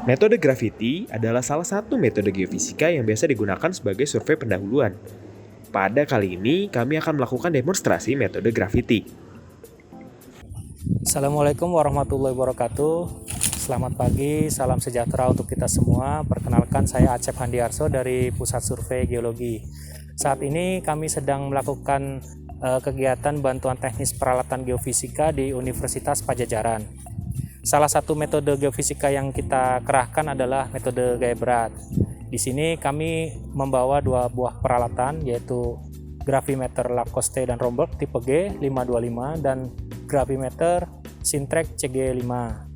Metode gravity adalah salah satu metode geofisika yang biasa digunakan sebagai survei pendahuluan. Pada kali ini, kami akan melakukan demonstrasi metode gravity. Assalamualaikum warahmatullahi wabarakatuh. Selamat pagi, salam sejahtera untuk kita semua. Perkenalkan, saya Acep Handiarso dari Pusat Survei Geologi. Saat ini kami sedang melakukan kegiatan bantuan teknis peralatan geofisika di Universitas Padjadjaran. Salah satu metode geofisika yang kita kerahkan adalah metode gaya berat. Di sini kami membawa dua buah peralatan, yaitu gravimeter Lacoste dan Romberg tipe G525 dan gravimeter Sintrek CG5.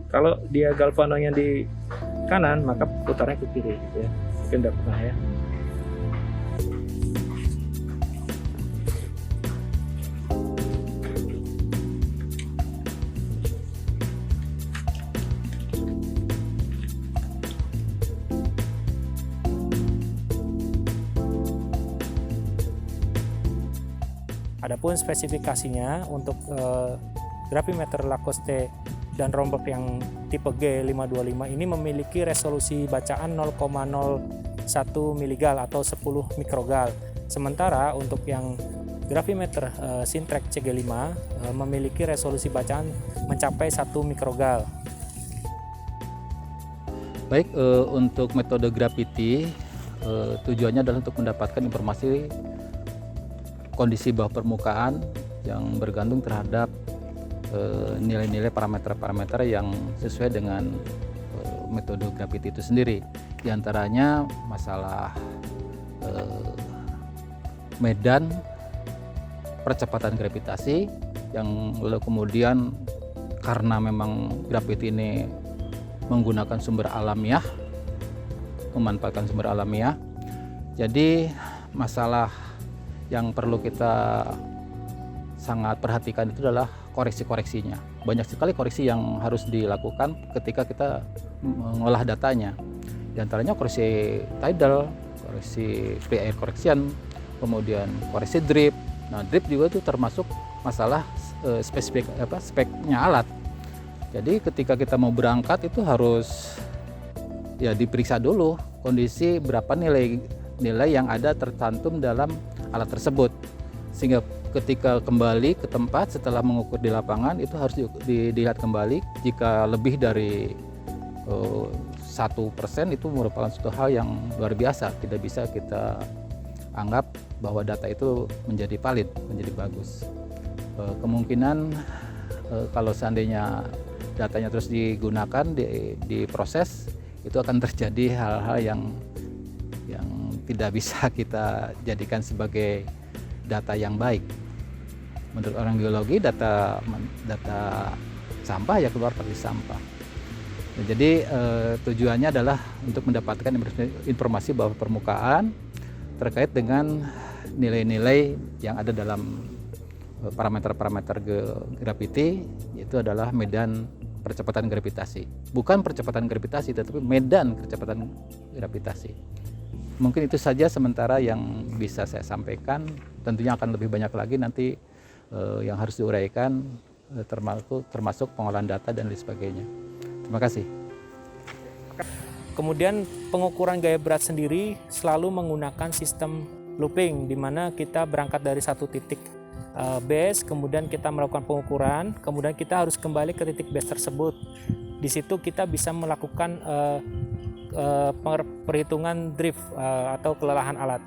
Kalau dia galvanonya di kanan, maka putarnya ke kiri gitu ya. Mungkin udah pernah ya. Adapun spesifikasinya untuk gravimeter Lacoste dan Romberg yang tipe G525 ini memiliki resolusi bacaan 0,01 mg atau 10 mikrogal. Sementara untuk yang gravimeter Sintrek CG5 memiliki resolusi bacaan mencapai 1 mikrogal. Baik, untuk metode gravity tujuannya adalah untuk mendapatkan informasi kondisi bawah permukaan yang bergantung terhadap nilai-nilai parameter-parameter yang sesuai dengan metode gravity itu sendiri. Di antaranya masalah medan percepatan gravitasi yang lalu kemudian karena memang gravity ini menggunakan sumber alamiah, memanfaatkan sumber alamiah. Jadi masalah yang perlu kita sangat perhatikan itu adalah koreksi-koreksinya. Banyak sekali koreksi yang harus dilakukan ketika kita mengolah datanya. Di antaranya koreksi tidal, koreksi free air correction, kemudian koreksi drip. Nah, drip juga itu termasuk masalah speknya alat. Jadi ketika kita mau berangkat itu harus ya diperiksa dulu kondisi berapa nilai yang ada tercantum dalam alat tersebut, sehingga ketika kembali ke tempat setelah mengukur di lapangan itu harus dilihat kembali. Jika lebih dari 1% itu merupakan suatu hal yang luar biasa, tidak bisa kita anggap bahwa data itu menjadi valid, menjadi bagus. Kemungkinan kalau seandainya datanya terus digunakan, diproses, itu akan terjadi hal-hal yang tidak bisa kita jadikan sebagai data yang baik. Menurut orang geologi, data sampah ya keluar seperti sampah. Nah, jadi tujuannya adalah untuk mendapatkan informasi bawah permukaan terkait dengan nilai-nilai yang ada dalam parameter-parameter gravity, yaitu adalah medan percepatan gravitasi. Bukan percepatan gravitasi, tetapi medan percepatan gravitasi. Mungkin itu saja sementara yang bisa saya sampaikan. Tentunya akan lebih banyak lagi nanti yang harus diuraikan, termasuk pengolahan data dan lain sebagainya. Terima kasih. Kemudian pengukuran gaya berat sendiri selalu menggunakan sistem looping, di mana kita berangkat dari satu titik base, kemudian kita melakukan pengukuran, kemudian kita harus kembali ke titik base tersebut. Di situ kita bisa melakukan perhitungan drift atau kelelahan alat.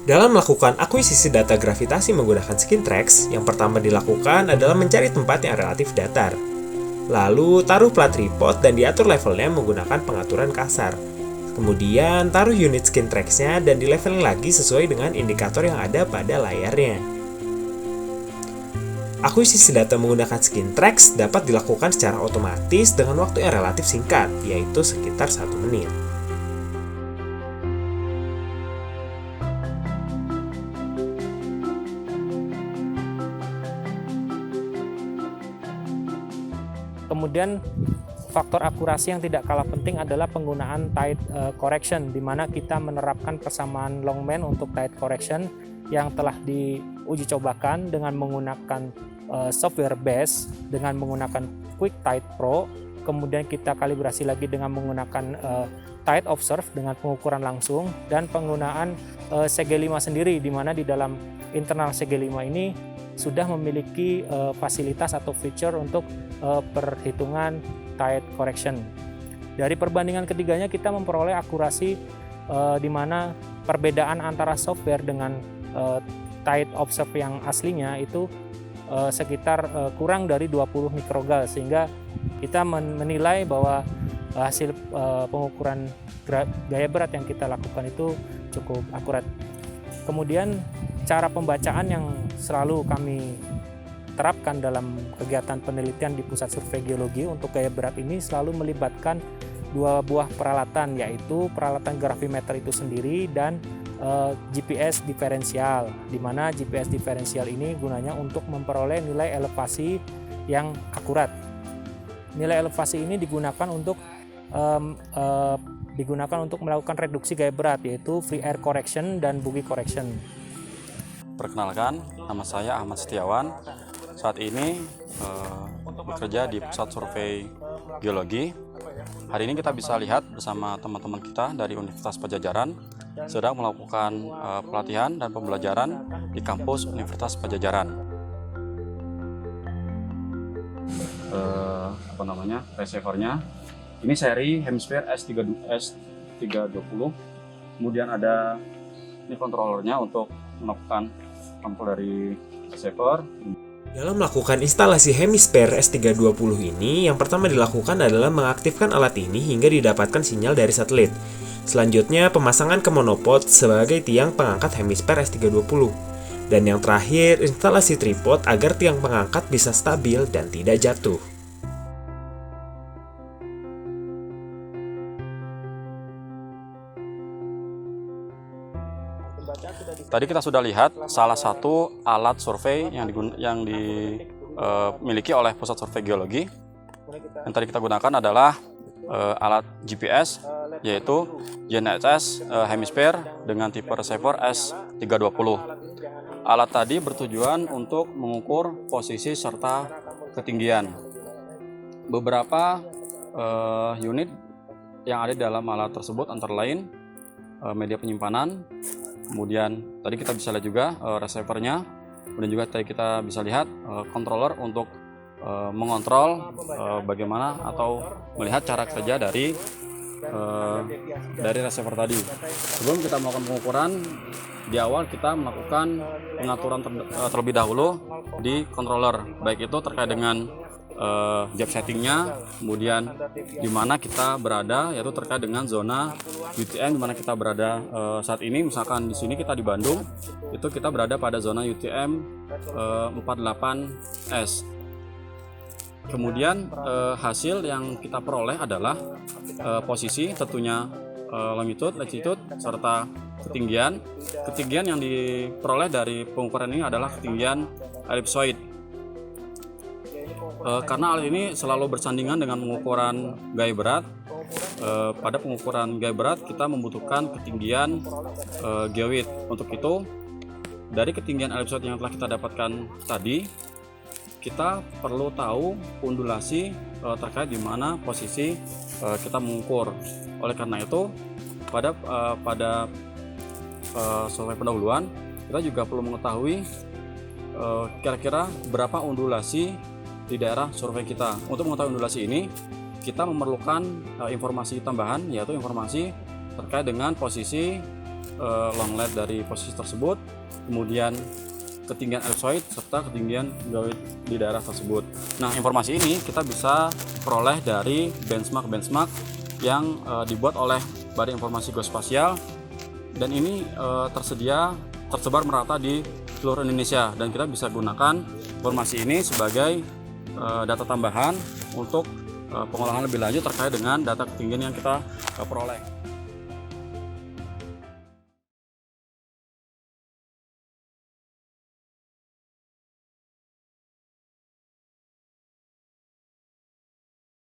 Dalam melakukan akuisisi data gravitasi menggunakan Skintrax, yang pertama dilakukan adalah mencari tempat yang relatif datar. Lalu taruh plat tripod dan diatur levelnya menggunakan pengaturan kasar. Kemudian taruh unit Skintrax-nya dan di leveling lagi sesuai dengan indikator yang ada pada layarnya. Akuisisi data menggunakan Skintrax dapat dilakukan secara otomatis dengan waktu yang relatif singkat, yaitu sekitar 1 menit. Kemudian faktor akurasi yang tidak kalah penting adalah penggunaan tide correction, di mana kita menerapkan persamaan longman untuk tide correction yang telah diuji cobakan dengan menggunakan software base, dengan menggunakan QuickTide Pro. Kemudian kita kalibrasi lagi dengan menggunakan tide observe dengan pengukuran langsung, dan penggunaan CG5 sendiri, di mana di dalam internal CG5 ini sudah memiliki fasilitas atau feature untuk perhitungan tide correction. Dari perbandingan ketiganya kita memperoleh akurasi di mana perbedaan antara software dengan tide observe yang aslinya itu sekitar kurang dari 20 mikrogal, sehingga kita menilai bahwa hasil pengukuran gaya berat yang kita lakukan itu cukup akurat. Kemudian cara pembacaan yang selalu kami terapkan dalam kegiatan penelitian di Pusat Survei Geologi untuk gaya berat ini selalu melibatkan dua buah peralatan, yaitu peralatan gravimeter itu sendiri dan GPS diferensial, di mana GPS diferensial ini gunanya untuk memperoleh nilai elevasi yang akurat. Nilai elevasi ini digunakan untuk melakukan reduksi gaya berat, yaitu free air correction dan boogie correction. Perkenalkan, nama saya Ahmad Setiawan. Saat ini bekerja di Pusat Survei Geologi. Hari ini kita bisa lihat bersama teman-teman kita dari Universitas Padjadjaran sedang melakukan pelatihan dan pembelajaran di kampus Universitas Padjadjaran. Receivernya ini seri Hemisphere S320. Kemudian ada ini controllernya untuk melakukan sampel dari receiver. Dalam melakukan instalasi Hemisphere S320 ini, yang pertama dilakukan adalah mengaktifkan alat ini hingga didapatkan sinyal dari satelit. Selanjutnya, pemasangan ke monopod sebagai tiang pengangkat Hemisphere S320. Dan yang terakhir, instalasi tripod agar tiang pengangkat bisa stabil dan tidak jatuh. Tadi kita sudah lihat salah satu alat survei yang dimiliki oleh Pusat Survei Geologi. Yang tadi kita gunakan adalah alat GPS, yaitu GNSS Hemisphere dengan tipe receiver S320. Alat tadi bertujuan untuk mengukur posisi serta ketinggian. Beberapa unit yang ada dalam alat tersebut antara lain media penyimpanan, kemudian tadi kita bisa lihat juga receivernya, kemudian juga tadi kita bisa lihat controller untuk mengontrol bagaimana atau melihat cara kerja dari receiver tadi. Sebelum kita melakukan pengukuran, di awal kita melakukan pengaturan terlebih dahulu di controller, baik itu terkait dengan job settingnya, kemudian di mana kita berada, yaitu terkait dengan zona UTM di mana kita berada saat ini. Misalkan di sini kita di Bandung, itu kita berada pada zona UTM 48S. Kemudian hasil yang kita peroleh adalah posisi, tentunya longitude, latitude, serta ketinggian. Ketinggian yang diperoleh dari pengukuran ini adalah ketinggian ellipsoid. Karena alat ini selalu bersandingan dengan pengukuran gaya berat. Pada pengukuran gaya berat kita membutuhkan ketinggian geoid. Untuk itu, dari ketinggian ellipsoid yang telah kita dapatkan tadi, kita perlu tahu undulasi terkait di mana posisi kita mengukur. Oleh karena itu, pada survei pendahuluan kita juga perlu mengetahui kira-kira berapa undulasi di daerah survei kita. Untuk mengetahui undulasi ini, kita memerlukan informasi tambahan, yaitu informasi terkait dengan posisi long lead dari posisi tersebut, kemudian ketinggian ellipsoid serta ketinggian geoid di daerah tersebut. Nah, informasi ini kita bisa peroleh dari benchmark yang dibuat oleh Badan Informasi Geospasial, dan ini tersebar merata di seluruh Indonesia, dan kita bisa gunakan informasi ini sebagai data tambahan untuk pengolahan lebih lanjut terkait dengan data ketinggian yang kita peroleh.